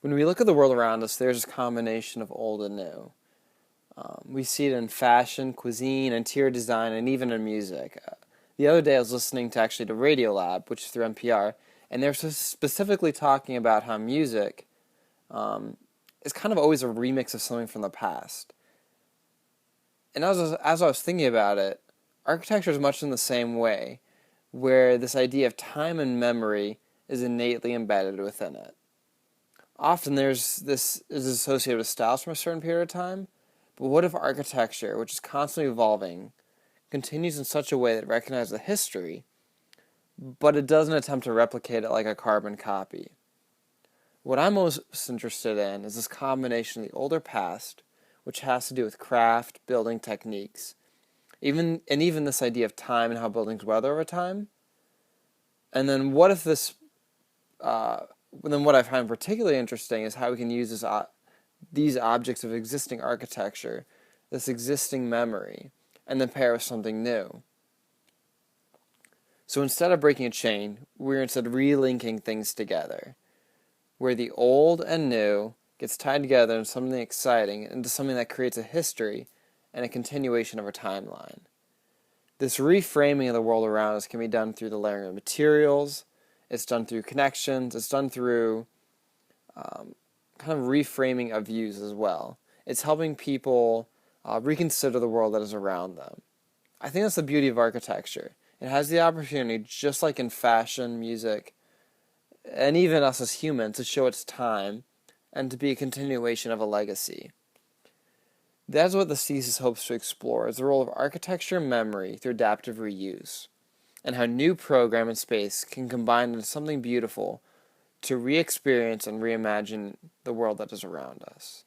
When we look at the world around us, there's a combination of old and new. We see it in fashion, cuisine, interior design, and even in music. The other day I was listening to Radiolab, which is through NPR, and they're specifically talking about how music is kind of always a remix of something from the past. And as I was thinking about it, architecture is much in the same way, where this idea of time and memory is innately embedded within it. Often this is associated with styles from a certain period of time, but what if architecture, which is constantly evolving, continues in such a way that it recognizes the history, but it doesn't attempt to replicate it like a carbon copy? What I'm most interested in is this combination of the older past, which has to do with craft, building techniques, even this idea of time and how buildings weather over time. And then what if then what I find particularly interesting is how we can use these objects of existing architecture, this existing memory, and then pair with something new. So instead of breaking a chain, we're instead relinking things together, where the old and new gets tied together into something exciting, into something that creates a history and a continuation of our timeline. This reframing of the world around us can be done through the layering of materials, it's done through connections, it's done through kind of reframing of views as well. It's helping people reconsider the world that is around them. I think that's the beauty of architecture. It has the opportunity, just like in fashion, music, and even us as humans, to show its time and to be a continuation of a legacy. That's what the thesis hopes to explore, is the role of architecture and memory through adaptive reuse, and how new program and space can combine into something beautiful to re-experience and reimagine the world that is around us.